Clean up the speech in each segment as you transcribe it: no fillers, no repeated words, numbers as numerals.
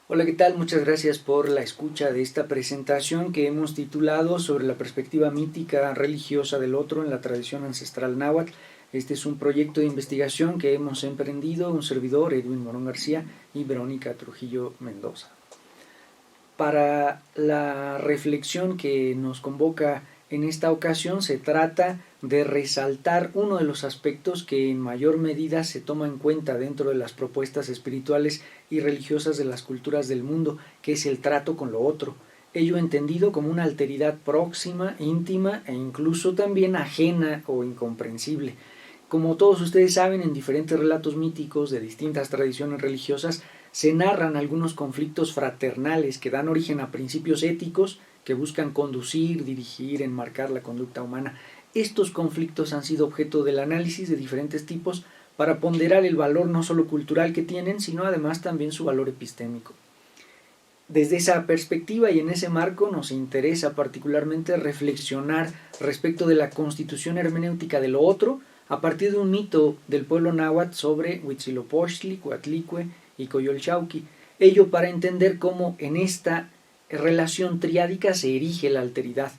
Hola, ¿qué tal? Muchas gracias por la escucha de esta presentación que hemos titulado sobre la perspectiva mítica religiosa del otro en la tradición ancestral náhuatl. Este es un proyecto de investigación que hemos emprendido un servidor, Edwin Morón García, y Verónica Trujillo Mendoza. Para la reflexión que nos convoca en esta ocasión se trata de resaltar uno de los aspectos que en mayor medida se toma en cuenta dentro de las propuestas espirituales y religiosas de las culturas del mundo, que es el trato con lo otro, ello entendido como una alteridad próxima, íntima e incluso también ajena o incomprensible. Como todos ustedes saben, en diferentes relatos míticos de distintas tradiciones religiosas se narran algunos conflictos fraternales que dan origen a principios éticos que buscan conducir, dirigir, enmarcar la conducta humana. Estos conflictos han sido objeto del análisis de diferentes tipos para ponderar el valor no solo cultural que tienen, sino además también su valor epistémico. Desde esa perspectiva y en ese marco nos interesa particularmente reflexionar respecto de la constitución hermenéutica de lo otro a partir de un mito del pueblo náhuatl sobre Huitzilopochtli, Coatlicue y Coyolxauhqui. Ello para entender cómo en esta relación triádica se erige la alteridad.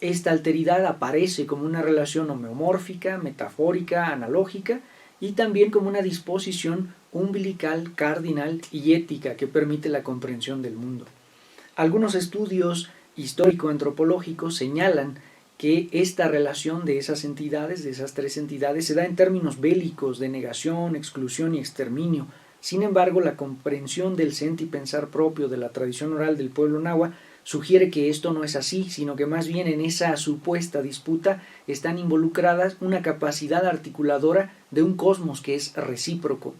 Esta alteridad aparece como una relación homeomórfica, metafórica, analógica y también como una disposición umbilical, cardinal y ética que permite la comprensión del mundo. Algunos estudios histórico-antropológicos señalan que esta relación de esas entidades, de esas tres entidades, se da en términos bélicos de negación, exclusión y exterminio. Sin embargo, la comprensión del senti pensar propio de la tradición oral del pueblo náhuatl sugiere que esto no es así, sino que más bien en esa supuesta disputa están involucradas una capacidad articuladora de un cosmos que es recíproco.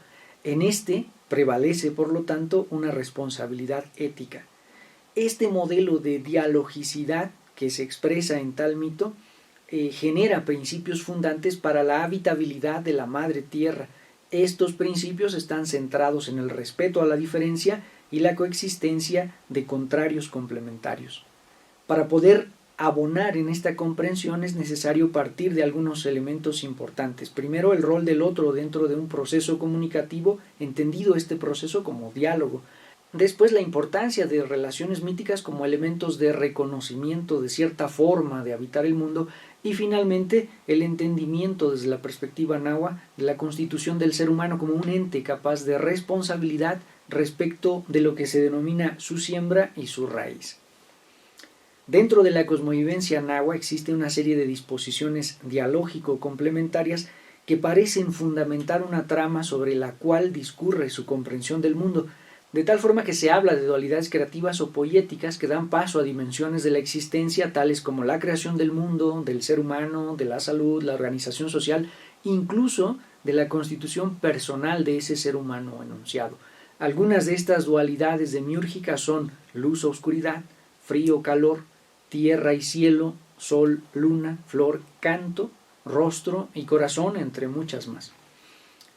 En este prevalece, por lo tanto, una responsabilidad ética. Este modelo de dialogicidad que se expresa en tal mito genera principios fundantes para la habitabilidad de la madre tierra. Estos principios están centrados en el respeto a la diferencia y la coexistencia de contrarios complementarios. Para poder abonar en esta comprensión es necesario partir de algunos elementos importantes. Primero, el rol del otro dentro de un proceso comunicativo, entendido este proceso como diálogo. Después, la importancia de relaciones míticas como elementos de reconocimiento de cierta forma de habitar el mundo y finalmente el entendimiento desde la perspectiva náhuatl de la constitución del ser humano como un ente capaz de responsabilidad respecto de lo que se denomina su siembra y su raíz. Dentro de la cosmovivencia náhuatl existe una serie de disposiciones dialógico-complementarias que parecen fundamentar una trama sobre la cual discurre su comprensión del mundo, de tal forma que se habla de dualidades creativas o poéticas que dan paso a dimensiones de la existencia tales como la creación del mundo, del ser humano, de la salud, la organización social, incluso de la constitución personal de ese ser humano enunciado. Algunas de estas dualidades demiúrgicas son luz o oscuridad, frío o calor, tierra y cielo, sol, luna, flor, canto, rostro y corazón, entre muchas más.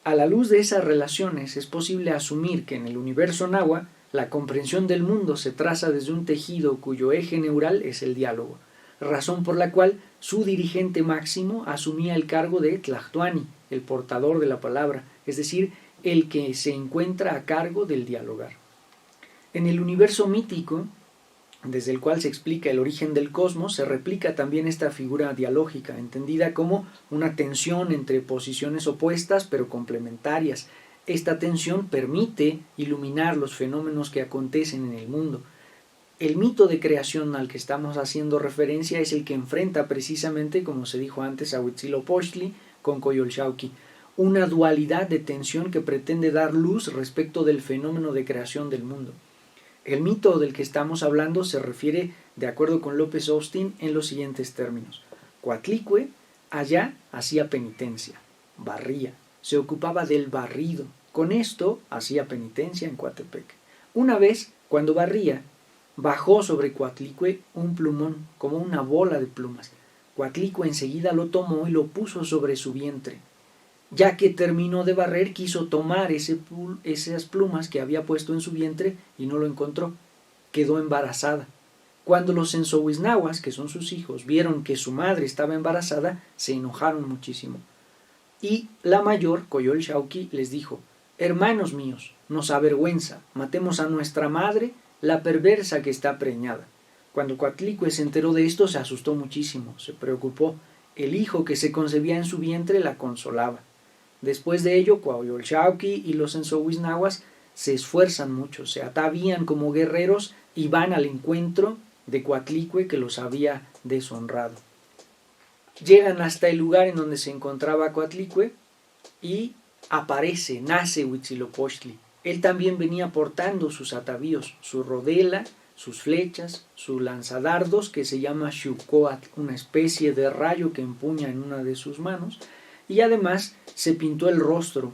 A la luz de esas relaciones es posible asumir que en el universo náhuatl la comprensión del mundo se traza desde un tejido cuyo eje neural es el diálogo, razón por la cual su dirigente máximo asumía el cargo de Tlahtuani, el portador de la palabra, es decir, el que se encuentra a cargo del dialogar. En el universo mítico, desde el cual se explica el origen del cosmos, se replica también esta figura dialógica, entendida como una tensión entre posiciones opuestas pero complementarias. Esta tensión permite iluminar los fenómenos que acontecen en el mundo. El mito de creación al que estamos haciendo referencia es el que enfrenta precisamente, como se dijo antes, a Huitzilopochtli con Coyolxauhqui, una dualidad de tensión que pretende dar luz respecto del fenómeno de creación del mundo. El mito del que estamos hablando se refiere, de acuerdo con López Austin, en los siguientes términos. Coatlicue allá hacía penitencia, barría, se ocupaba del barrido. Con esto hacía penitencia en Coatepec. Una vez, cuando barría, bajó sobre Coatlicue un plumón, como una bola de plumas. Coatlicue enseguida lo tomó y lo puso sobre su vientre. Ya que terminó de barrer, quiso tomar esas plumas que había puesto en su vientre y no lo encontró. Quedó embarazada. Cuando los ensohuisnahuas, que son sus hijos, vieron que su madre estaba embarazada, se enojaron muchísimo. Y la mayor, Coyolxauhqui, les dijo: hermanos míos, nos avergüenza, matemos a nuestra madre, la perversa que está preñada. Cuando Coatlicue se enteró de esto, se asustó muchísimo, se preocupó. El hijo que se concebía en su vientre la consolaba. Después de ello, Cuauhtémoc y los ensohuisnahuas se esfuerzan mucho, se atavían como guerreros y van al encuentro de Coatlicue, que los había deshonrado. Llegan hasta el lugar en donde se encontraba Coatlicue y nace Huitzilopochtli. Él también venía portando sus atavíos, su rodela, sus flechas, su lanzadardos, que se llama Xucoatl, una especie de rayo que empuña en una de sus manos, y además se pintó el rostro.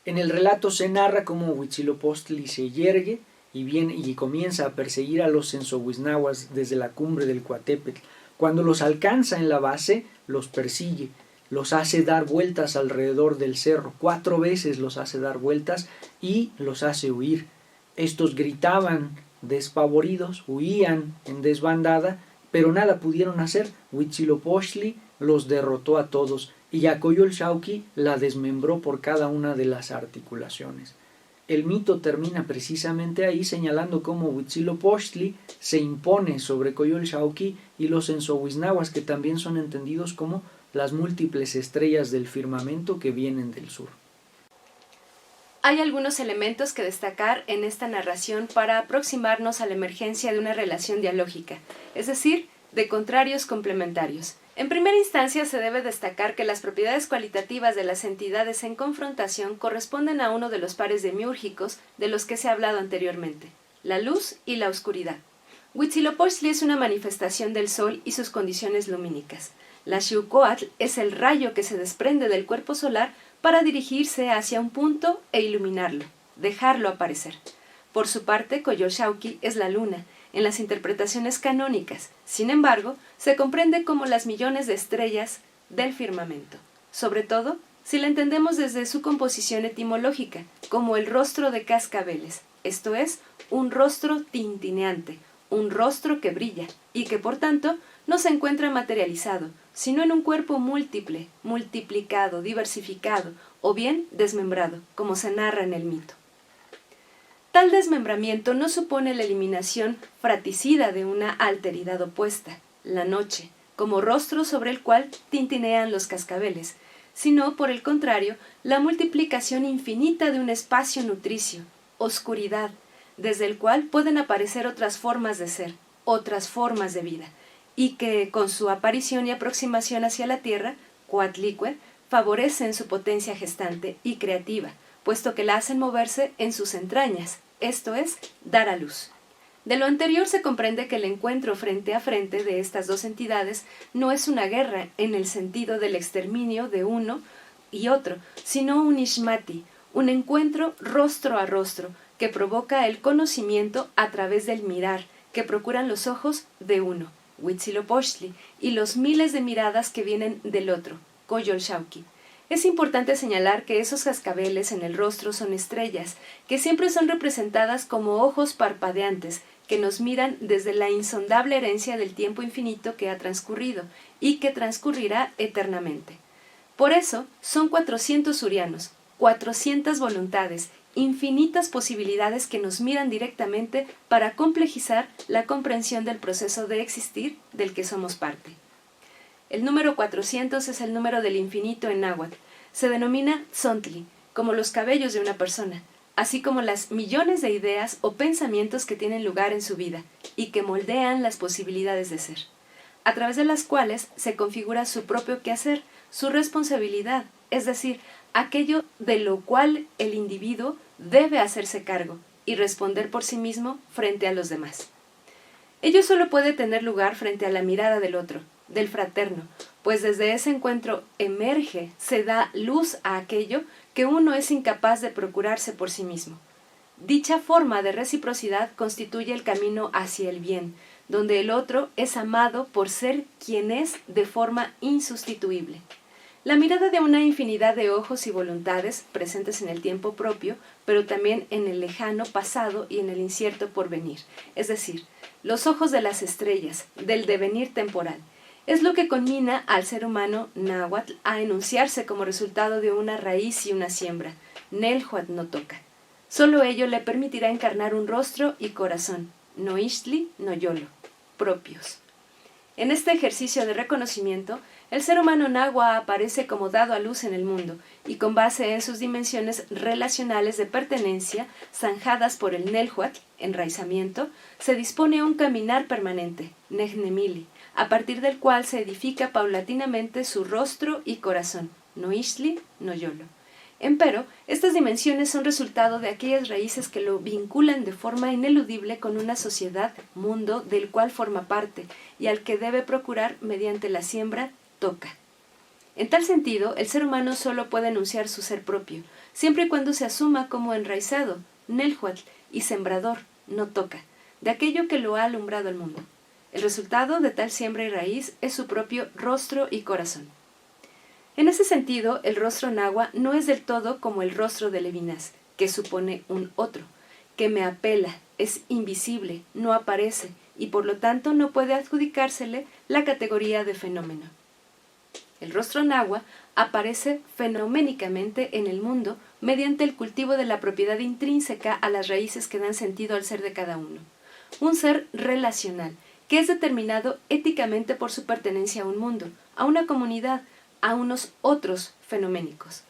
En el relato se narra cómo Huitzilopochtli se yergue y comienza a perseguir a los sensohuisnahuas desde la cumbre del Coatepetl. Cuando los alcanza en la base, los persigue, los hace dar vueltas alrededor del cerro, 4 veces los hace dar vueltas y los hace huir. Estos gritaban despavoridos, huían en desbandada, pero nada pudieron hacer. Huitzilopochtli los derrotó a todos y a Coyolxauhqui la desmembró por cada una de las articulaciones. El mito termina precisamente ahí, señalando cómo Huitzilopochtli se impone sobre Coyolxauhqui y los ensohuisnahuas, que también son entendidos como las múltiples estrellas del firmamento que vienen del sur. Hay algunos elementos que destacar en esta narración para aproximarnos a la emergencia de una relación dialógica, es decir, de contrarios complementarios. En primera instancia, se debe destacar que las propiedades cualitativas de las entidades en confrontación corresponden a uno de los pares demiúrgicos de los que se ha hablado anteriormente, la luz y la oscuridad. Huitzilopochtli es una manifestación del sol y sus condiciones lumínicas. La Xucoatl es el rayo que se desprende del cuerpo solar para dirigirse hacia un punto e iluminarlo, dejarlo aparecer. Por su parte, Coyolxauhqui es la luna, en las interpretaciones canónicas. Sin embargo, se comprende como las millones de estrellas del firmamento, sobre todo si la entendemos desde su composición etimológica, como el rostro de cascabeles, esto es, un rostro tintineante, un rostro que brilla, y que por tanto no se encuentra materializado, sino en un cuerpo múltiple, multiplicado, diversificado, o bien desmembrado, como se narra en el mito. Tal desmembramiento no supone la eliminación fratricida de una alteridad opuesta, la noche, como rostro sobre el cual tintinean los cascabeles, sino, por el contrario, la multiplicación infinita de un espacio nutricio, oscuridad, desde el cual pueden aparecer otras formas de ser, otras formas de vida, y que, con su aparición y aproximación hacia la Tierra, Coatlicue, favorecen su potencia gestante y creativa, puesto que la hacen moverse en sus entrañas, esto es, dar a luz. De lo anterior se comprende que el encuentro frente a frente de estas dos entidades no es una guerra en el sentido del exterminio de uno y otro, sino un ishmati, un encuentro rostro a rostro, que provoca el conocimiento a través del mirar, que procuran los ojos de uno, Huitzilopochtli, y los miles de miradas que vienen del otro, Coyolxauhqui. Es importante señalar que esos cascabeles en el rostro son estrellas, que siempre son representadas como ojos parpadeantes, que nos miran desde la insondable herencia del tiempo infinito que ha transcurrido y que transcurrirá eternamente. Por eso son 400 surianos, 400 voluntades, infinitas posibilidades que nos miran directamente para complejizar la comprensión del proceso de existir del que somos parte. El número 400 es el número del infinito en náhuatl. Se denomina tzontli, como los cabellos de una persona, así como las millones de ideas o pensamientos que tienen lugar en su vida y que moldean las posibilidades de ser, a través de las cuales se configura su propio quehacer, su responsabilidad, es decir, aquello de lo cual el individuo debe hacerse cargo y responder por sí mismo frente a los demás. Ello solo puede tener lugar frente a la mirada del otro, del fraterno, pues desde ese encuentro emerge, se da luz a aquello que uno es incapaz de procurarse por sí mismo. Dicha forma de reciprocidad constituye el camino hacia el bien, donde el otro es amado por ser quien es de forma insustituible. La mirada de una infinidad de ojos y voluntades presentes en el tiempo propio, pero también en el lejano pasado y en el incierto porvenir, es decir, los ojos de las estrellas, del devenir temporal, es lo que conmina al ser humano náhuatl a enunciarse como resultado de una raíz y una siembra, Nelhuatl no toca. Solo ello le permitirá encarnar un rostro y corazón, Noixtli no Yolo, propios. En este ejercicio de reconocimiento, el ser humano nahua aparece como dado a luz en el mundo y con base en sus dimensiones relacionales de pertenencia, zanjadas por el Nelhuatl, enraizamiento, se dispone a un caminar permanente, Nehnemili, a partir del cual se edifica paulatinamente su rostro y corazón, Noixtli no Yolo. Empero, estas dimensiones son resultado de aquellas raíces que lo vinculan de forma ineludible con una sociedad, mundo, del cual forma parte y al que debe procurar, mediante la siembra, toca. En tal sentido, el ser humano solo puede enunciar su ser propio, siempre y cuando se asuma como enraizado, Nelhuatl, y sembrador, no toca, de aquello que lo ha alumbrado al mundo. El resultado de tal siembra y raíz es su propio rostro y corazón. En ese sentido, el rostro nahua no es del todo como el rostro de Levinas, que supone un otro, que me apela, es invisible, no aparece, y por lo tanto no puede adjudicársele la categoría de fenómeno. El rostro nahua aparece fenoménicamente en el mundo mediante el cultivo de la propiedad intrínseca a las raíces que dan sentido al ser de cada uno. Un ser relacional, que es determinado éticamente por su pertenencia a un mundo, a una comunidad, a unos otros fenoménicos.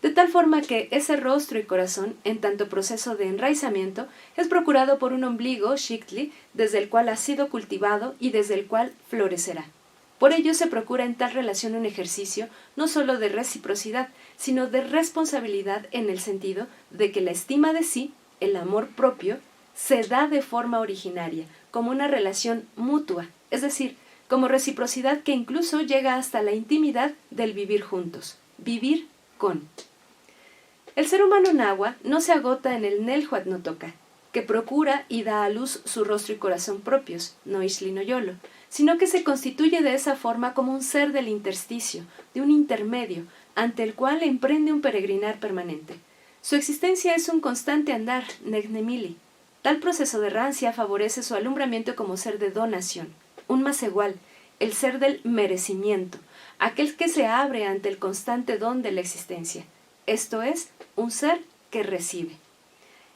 De tal forma que ese rostro y corazón, en tanto proceso de enraizamiento, es procurado por un ombligo, Xiktli, desde el cual ha sido cultivado y desde el cual florecerá. Por ello se procura en tal relación un ejercicio no sólo de reciprocidad, sino de responsabilidad en el sentido de que la estima de sí, el amor propio, se da de forma originaria, como una relación mutua, es decir, como reciprocidad que incluso llega hasta la intimidad del vivir juntos, vivir con. El ser humano nahua no se agota en el Nelhuatl no toca, que procura y da a luz su rostro y corazón propios, Noixtli no Yolo, sino que se constituye de esa forma como un ser del intersticio, de un intermedio, ante el cual emprende un peregrinar permanente. Su existencia es un constante andar, Nehnemili. Tal proceso de rancia favorece su alumbramiento como ser de donación, un masegual, el ser del merecimiento, aquel que se abre ante el constante don de la existencia, esto es, un ser que recibe.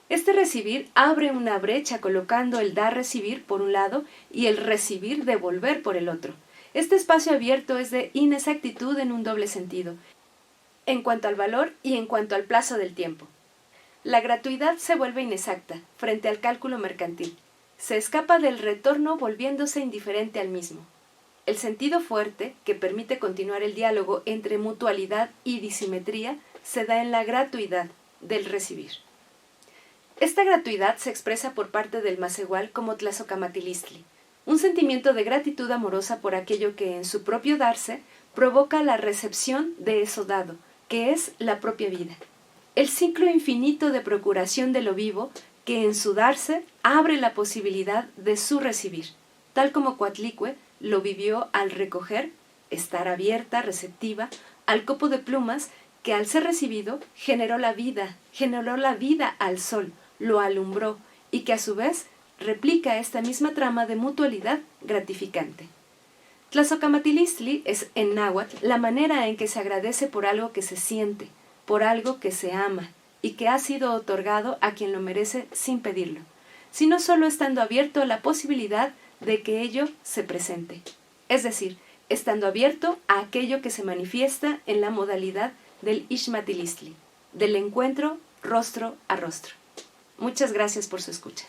Este recibir abre una brecha colocando el dar-recibir por un lado y el recibir-devolver por el otro. Este espacio abierto es de inexactitud en un doble sentido, en cuanto al valor y en cuanto al plazo del tiempo. La gratuidad se vuelve inexacta frente al cálculo mercantil. Se escapa del retorno volviéndose indiferente al mismo. El sentido fuerte, que permite continuar el diálogo entre mutualidad y disimetría, se da en la gratuidad del recibir. Esta gratuidad se expresa por parte del masegual como tlazohcamatilistli, un sentimiento de gratitud amorosa por aquello que en su propio darse provoca la recepción de eso dado, que es la propia vida. El ciclo infinito de procuración de lo vivo que en su darse abre la posibilidad de su recibir, tal como Coatlicue lo vivió al recoger, estar abierta, receptiva, al copo de plumas que al ser recibido generó la vida al sol, lo alumbró y que a su vez replica esta misma trama de mutualidad gratificante. Tlazohcamatilistli es en náhuatl la manera en que se agradece por algo que se siente, por algo que se ama y que ha sido otorgado a quien lo merece sin pedirlo, sino solo estando abierto a la posibilidad de que ello se presente, es decir, estando abierto a aquello que se manifiesta en la modalidad del Ixmatilistli, del encuentro rostro a rostro. Muchas gracias por su escucha.